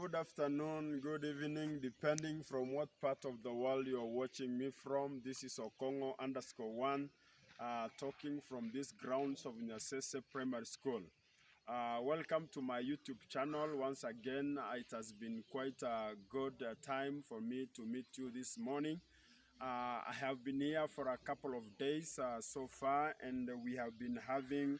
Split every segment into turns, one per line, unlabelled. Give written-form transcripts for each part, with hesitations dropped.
good afternoon, good evening, depending from what part of the world you're watching me from. This is Okongo_1 talking from these grounds of Nyasese Primary School. Welcome to my YouTube channel. Once again, it has been quite a good time for me to meet you this morning. I have been here for a couple of days so far, and we have been having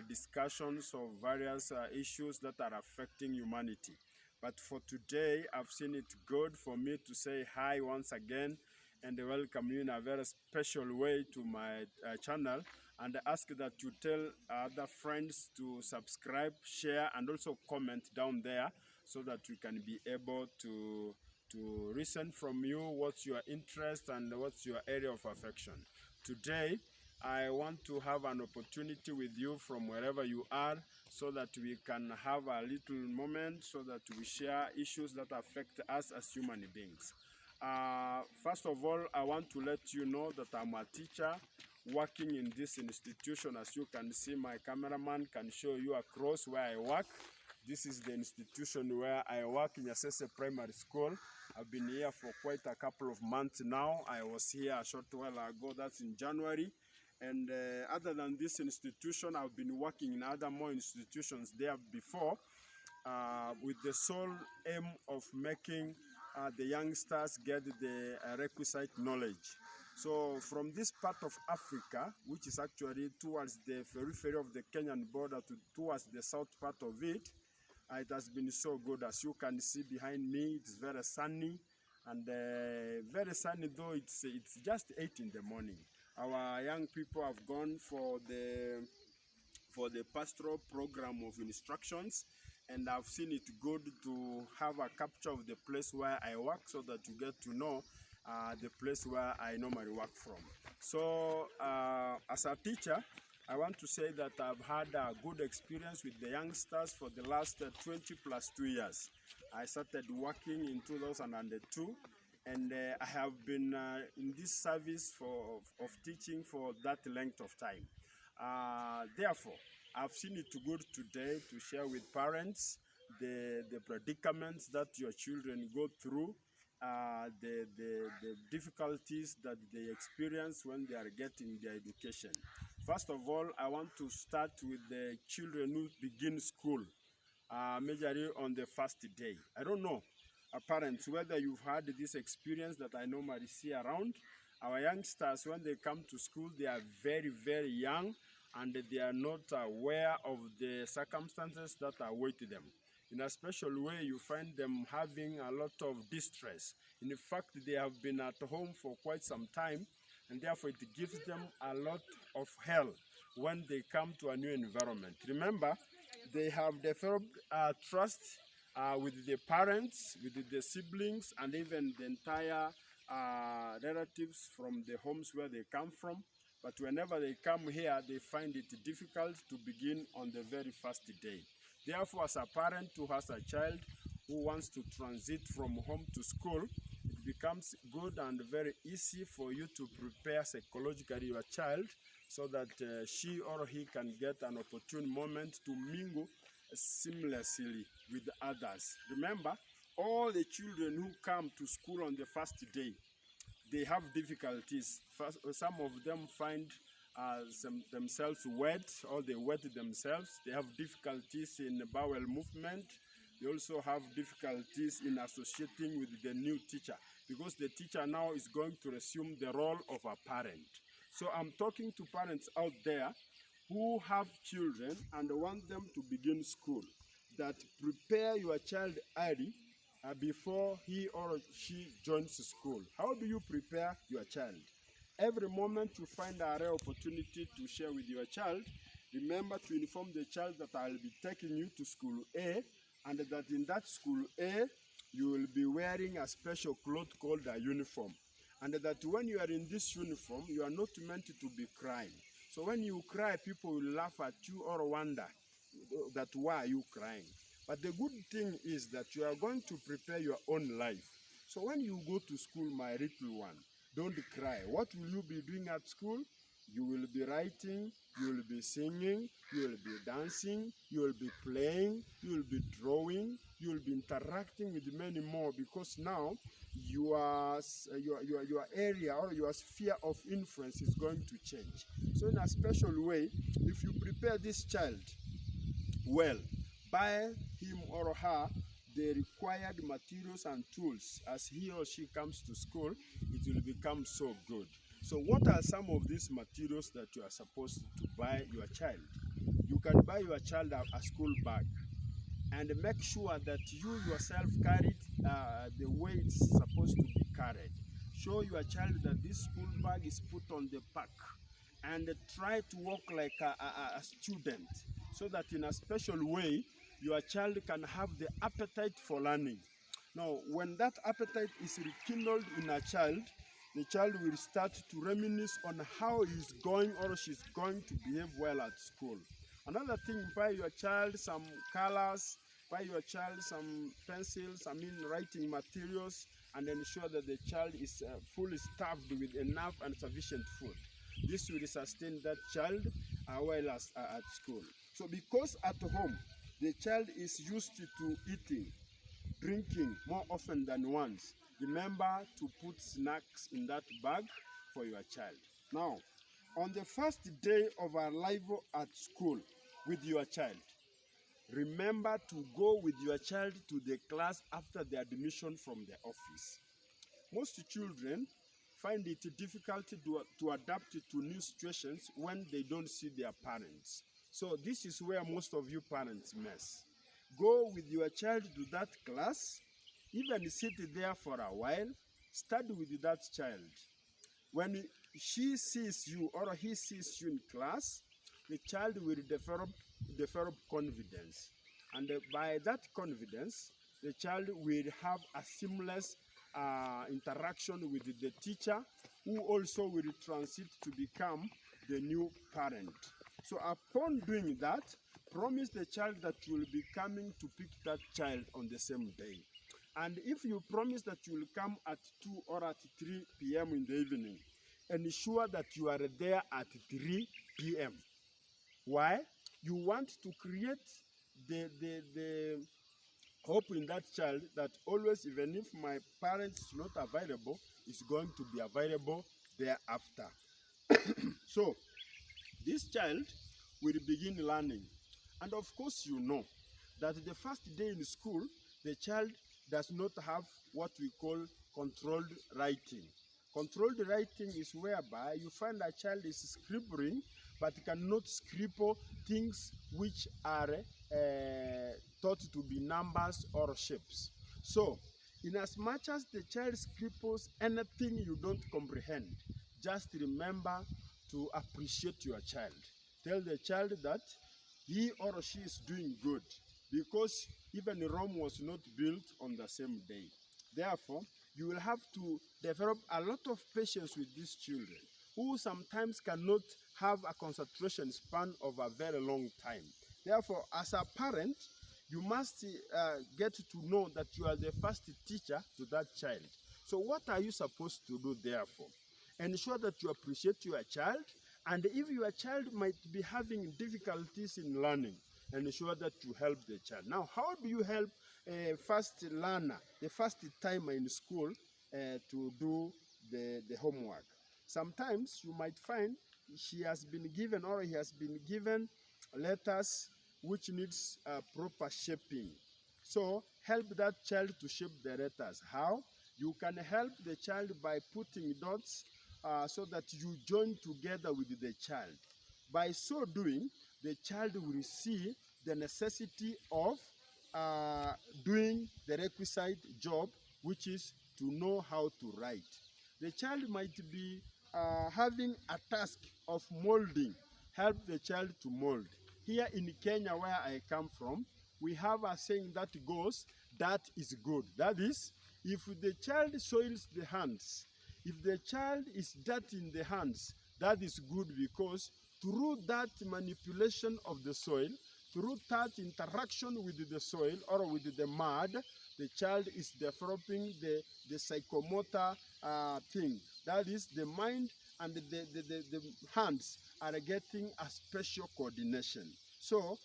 discussions of various issues that are affecting humanity. But for today, I've seen it good for me to say hi once again and welcome you in a very special way to my channel, and ask that you tell other friends to subscribe, share, and also comment down there so that we can be able to listen from you what's your interest and what's your area of affection. Today, I want to have an opportunity with you from wherever you are so that we can have a little moment so that we share issues that affect us as human beings. First of all, I want to let you know that I'm a teacher working in this institution. As you can see, my cameraman can show you across where I work. This is the institution where I work in Nyasese Primary School. I've been here for quite a couple of months now. I was here a short while ago, that's in January. And other than this institution, I've been working in other more institutions there before with the sole aim of making the youngsters get the requisite knowledge. So from this part of Africa, which is actually towards the periphery of the Kenyan border towards the south part of it, it has been so good. As you can see behind me, it's very sunny, and very sunny though it's just 8 in the morning. Our young people have gone for the pastoral program of instructions, and I've seen it good to have a capture of the place where I work so that you get to know the place where I normally work from. So as a teacher, I want to say that I've had a good experience with the youngsters for the last 20+2 years. I started working in 2002, and I have been in this service of teaching for that length of time. Therefore, I've seen it good today to share with parents the predicaments that your children go through, the difficulties that they experience when they are getting their education. First of all, I want to start with the children who begin school, majorly on the first day. I don't know, parents, whether you've had this experience that I normally see around. Our youngsters, when they come to school, they are very, very young, and they are not aware of the circumstances that await them. In a special way, you find them having a lot of distress. In fact, they have been at home for quite some time, and therefore it gives them a lot of hell when they come to a new environment. Remember, they have developed trust with the parents, with the siblings, and even the entire relatives from the homes where they come from. But whenever they come here, they find it difficult to begin on the very first day. Therefore, as a parent who has a child who wants to transit from home to school, it becomes good and very easy for you to prepare psychologically your child so that she or he can get an opportune moment to mingle seamlessly with others. Remember, all the children who come to school on the first day, they have difficulties. First, some of them find themselves wet, or they wet themselves. They have difficulties in bowel movement. They also have difficulties in associating with the new teacher, because the teacher now is going to assume the role of a parent. So I'm talking to parents out there who have children and want them to begin school, that prepare your child early before he or she joins school. How do you prepare your child? Every moment you find a rare opportunity to share with your child, remember to inform the child that I'll be taking you to school A, and that in that school A, you will be wearing a special cloth called a uniform. And that when you are in this uniform, you are not meant to be crying. So when you cry, people will laugh at you or wonder that why are you crying. But the good thing is that you are going to prepare your own life. So when you go to school, my little one, don't cry. What will you be doing at school? You will be writing, you will be singing, you will be dancing, you will be playing, you will be drawing, you will be interacting with many more, because now your area or your sphere of influence is going to change. So in a special way, if you prepare this child well, buy him or her the required materials and tools as he or she comes to school, it will become so good. So what are some of these materials that you are supposed to buy your child? You can buy your child a school bag, and make sure that you yourself carry it the way it's supposed to be carried. Show your child that this school bag is put on the back, and try to walk like a student, so that in a special way your child can have the appetite for learning. Now, when that appetite is rekindled in a child, the child will start to reminisce on how he's going or she's going to behave well at school. Another thing, buy your child some colors, buy your child some pencils, writing materials, and ensure that the child is fully stuffed with enough and sufficient food. This will sustain that child while at school. So because at home, the child is used to eating, drinking more often than once, remember to put snacks in that bag for your child. Now, on the first day of arrival at school with your child, remember to go with your child to the class after the admission from the office. Most children find it difficult to adapt to new situations when they don't see their parents. So this is where most of you parents mess. Go with your child to that class, even sit there for a while, study with that child. When she sees you or he sees you in class, the child will develop confidence. And by that confidence, the child will have a seamless interaction with the teacher, who also will transit to become the new parent. So upon doing that, promise the child that you will be coming to pick that child on the same day. And if you promise that you will come at 2 or at 3 p.m. in the evening, ensure that you are there at 3 p.m. Why? You want to create the hope in that child that always, even if my parents is not available, is going to be available thereafter. So this child will begin learning. And of course, you know that the first day in school, the child does not have what we call controlled writing. Controlled writing is whereby you find a child is scribbling but cannot scribble things which are thought to be numbers or shapes. So, in as much as the child scribbles anything you don't comprehend, just remember to appreciate your child. Tell the child that he or she is doing good, because even Rome was not built on the same day. Therefore, you will have to develop a lot of patience with these children, who sometimes cannot have a concentration span of a very long time. Therefore, as a parent, you must get to know that you are the first teacher to that child. So what are you supposed to do therefore? Ensure that you appreciate your child, and if your child might be having difficulties in learning, ensure that you help the child. Now, how do you help a first learner, the first timer in school, to do the homework? Sometimes you might find she has been given or he has been given letters which needs proper shaping. So help that child to shape the letters. How? You can help the child by putting dots so that you join together with the child. By so doing, the child will see the necessity of doing the requisite job, which is to know how to write. The child might be having a task of molding. Help the child to mold. Here in Kenya, where I come from, we have a saying that goes, that is good. That is, if the child soils the hands, if the child is dirty in the hands, that is good, because through that manipulation of the soil, through that interaction with the soil or with the mud, the child is developing the psychomotor thing. That is, the mind and the hands are getting a special coordination. So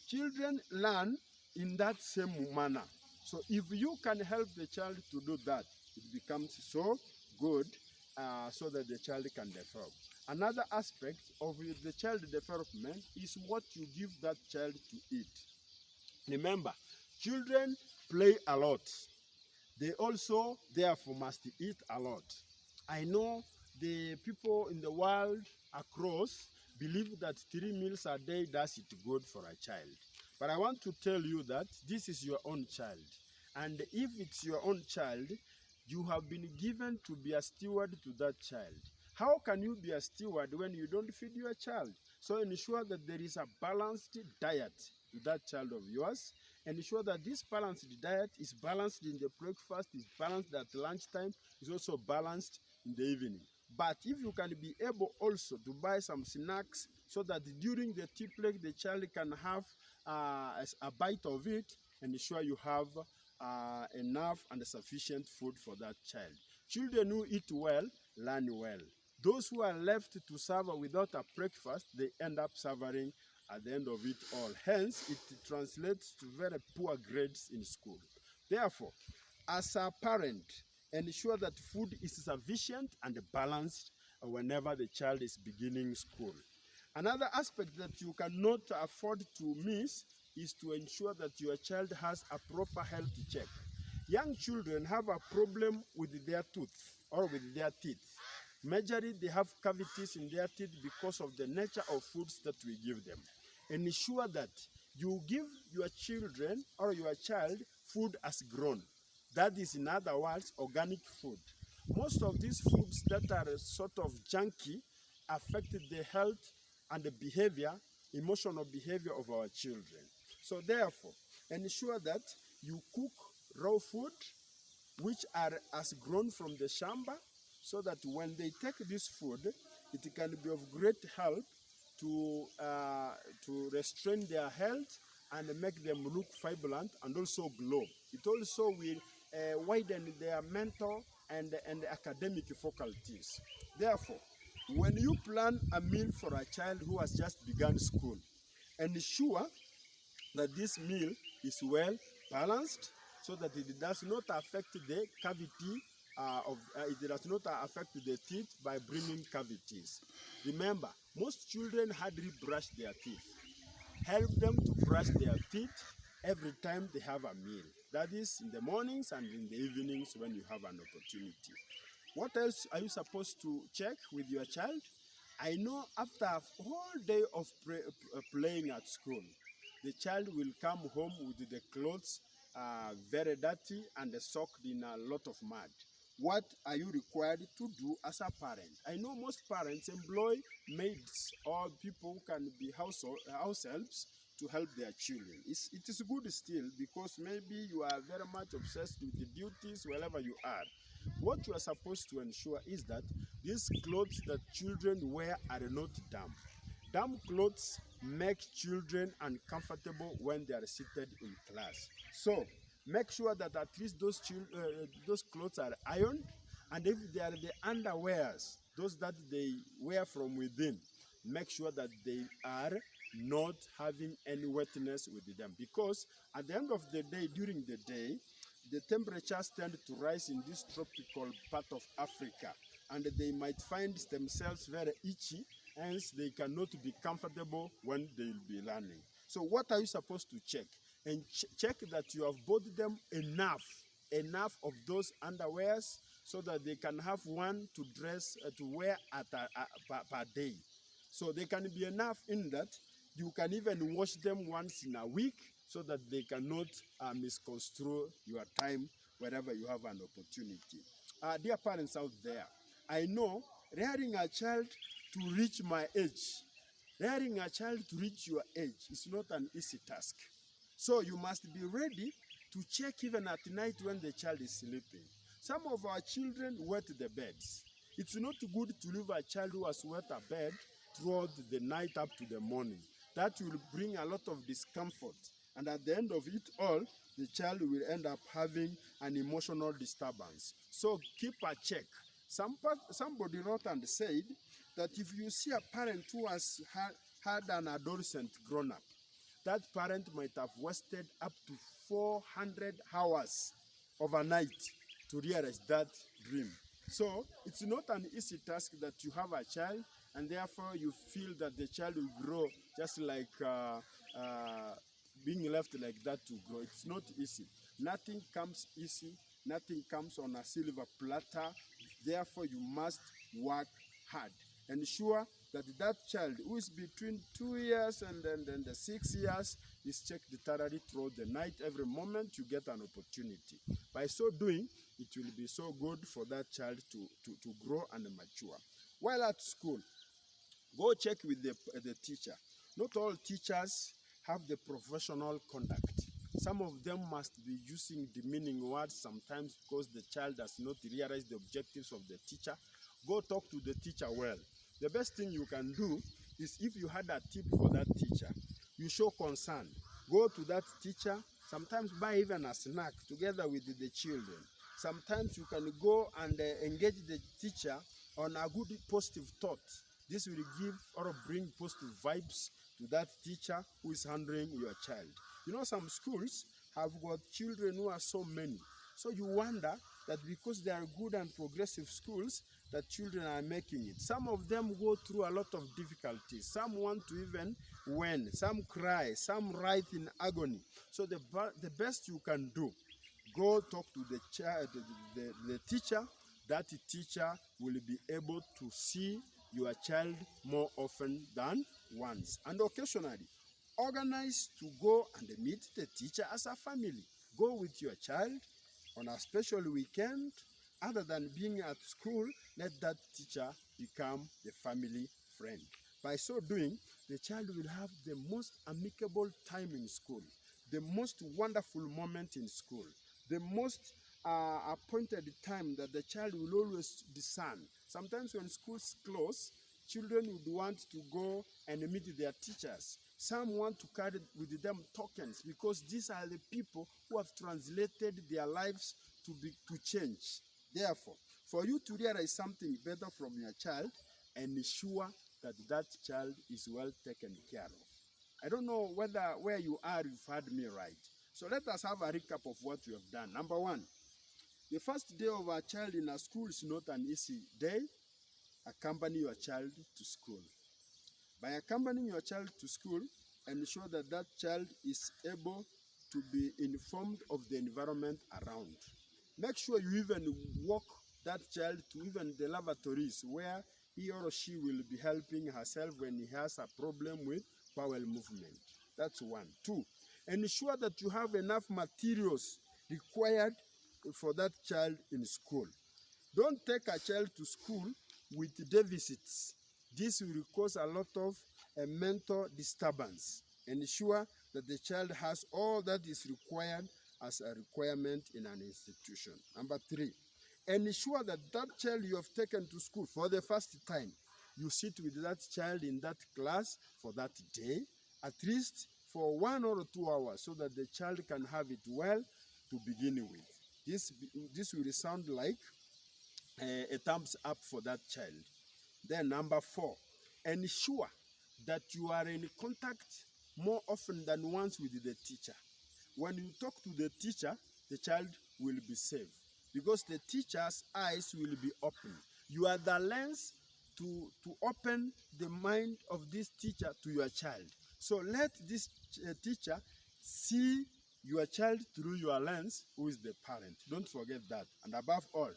children learn in that same manner. So if you can help the child to do that, it becomes so good, so that the child can develop. Another aspect of the child development is what you give that child to eat. Remember, children play a lot. They also, therefore, must eat a lot. I know the people in the world across believe that 3 meals a day does it good for a child. But I want to tell you that this is your own child. And if it's your own child, you have been given to be a steward to that child. How can you be a steward when you don't feed your child? So ensure that there is a balanced diet to that child of yours. Ensure that this balanced diet is balanced in the breakfast, is balanced at lunchtime, is also balanced in the evening. But if you can be able also to buy some snacks so that during the tea break the child can have a bite of it, ensure you have enough and sufficient food for that child. Children who eat well learn well. Those who are left to suffer without a breakfast, they end up suffering at the end of it all. Hence, it translates to very poor grades in school. Therefore, as a parent, ensure that food is sufficient and balanced whenever the child is beginning school. Another aspect that you cannot afford to miss is to ensure that your child has a proper health check. Young children have a problem with their tooth or with their teeth. Majorly, they have cavities in their teeth because of the nature of foods that we give them. Ensure that you give your children or your child food as grown. That is, in other words, organic food. Most of these foods that are sort of junky affect the health and the behavior, emotional behavior of our children. So therefore, ensure that you cook raw food which are as grown from the shamba, so that when they take this food, it can be of great help to restrain their health and make them look vibrant and also glow. It also will widen their mental and academic faculties. Therefore, when you plan a meal for a child who has just begun school, ensure that this meal is well balanced so that it does not affect the cavity it does not affect the teeth by bringing cavities. Remember, most children hardly brush their teeth. Help them to brush their teeth every time they have a meal. That is in the mornings and in the evenings when you have an opportunity. What else are you supposed to check with your child? I know after a whole day of playing at school, the child will come home with the clothes very dirty and soaked in a lot of mud. What are you required to do as a parent? I know most parents employ maids or people who can be house helps to help their children. It is good still, because maybe you are very much obsessed with the duties wherever you are. What you are supposed to ensure is that these clothes that children wear are not damp. Damp clothes make children uncomfortable when they are seated in class. So make sure that at least those clothes are ironed, and if they are the underwears, those that they wear from within, make sure that they are not having any wetness with them, because at the end of the day, during the day, the temperatures tend to rise in this tropical part of Africa, and they might find themselves very itchy, hence they cannot be comfortable when they will be learning. So what are you supposed to check? And check that you have bought them enough of those underwears so that they can have one to dress, to wear per day. So they can be enough in that you can even wash them once in a week so that they cannot misconstrue your time wherever you have an opportunity. Dear parents out there, I know rearing a child to reach my age, rearing a child to reach your age is not an easy task. So you must be ready to check even at night when the child is sleeping. Some of our children wet the beds. It's not good to leave a child who has wet a bed throughout the night up to the morning. That will bring a lot of discomfort. And at the end of it all, the child will end up having an emotional disturbance. So keep a check. Somebody wrote and said that if you see a parent who has had an adolescent grown up, that parent might have wasted up to 400 hours overnight to realize that dream. So it's not an easy task that you have a child and therefore you feel that the child will grow just like being left like that to grow. It's not easy. Nothing comes easy. Nothing comes on a silver platter. Therefore, you must work hard. Ensure that that child who is between 2 years and then the 6 years is checked thoroughly throughout the night. Every moment you get an opportunity. By so doing, it will be so good for that child to grow and mature. While at school, go check with the teacher. Not all teachers have the professional conduct. Some of them must be using demeaning words sometimes because the child does not realize the objectives of the teacher. Go talk to the teacher well. The best thing you can do is if you had a tip for that teacher, you show concern. Go to that teacher, sometimes buy even a snack together with the children. Sometimes you can go and engage the teacher on a good positive thought. This will give or bring positive vibes to that teacher who is handling your child. You know, some schools have got children who are so many. So you wonder that because they are good and progressive schools, that children are making it. Some of them go through a lot of difficulties. Some want to even win. Some cry. Some writhe in agony. So the best you can do, go talk to the teacher. That teacher will be able to see your child more often than once. And occasionally, organize to go and meet the teacher as a family. Go with your child on a special weekend. Other than being at school, let that teacher become the family friend. By so doing, the child will have the most amicable time in school, the most wonderful moment in school, the most appointed time that the child will always discern. Sometimes when schools close, children would want to go and meet their teachers. Some want to carry with them tokens because these are the people who have translated their lives to change. Therefore, for you to realize something better from your child, ensure that that child is well taken care of. I don't know where you are, you've heard me right. So let us have a recap of what we have done. Number one, the first day of a child in a school is not an easy day. Accompany your child to school. By accompanying your child to school, ensure that that child is able to be informed of the environment around. Make sure you even walk that child to even the lavatories where he or she will be helping herself when he has a problem with bowel movement. That's one. Two, ensure that you have enough materials required for that child in school. Don't take a child to school with deficits. This will cause a lot of mental disturbance. Ensure that the child has all that is required as a requirement in an institution. Number three, ensure that that child you have taken to school for the first time, you sit with that child in that class for that day, at least for 1 or 2 hours, so that the child can have it well to begin with. This will sound like a thumbs up for that child. Then number four, ensure that you are in contact more often than once with the teacher. When you talk to the teacher, the child will be safe because the teacher's eyes will be open. You are the lens to open the mind of this teacher to your child. So let this teacher see your child through your lens, who is the parent. Don't forget that. And above all,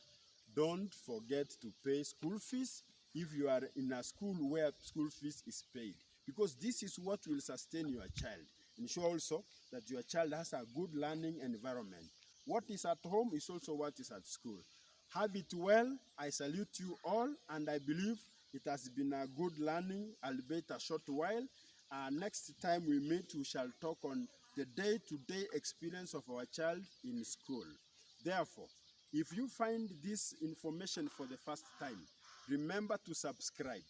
don't forget to pay school fees if you are in a school where school fees is paid, because this is what will sustain your child. Ensure also that your child has a good learning environment. What is at home is also what is at school. Have it well. I salute you all, and I believe it has been a good learning, albeit a short while. Next time we meet, we shall talk on the day-to-day experience of our child in school. Therefore, if you find this information for the first time, remember to subscribe.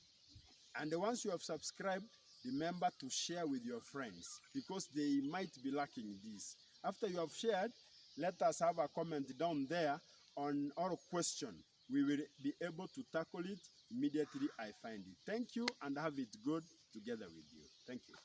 And once you have subscribed, remember to share with your friends because they might be lacking this. After you have shared, let us have a comment down there on our question. we will be able to tackle it immediately I find it. Thank you and have it good together with you. Thank you.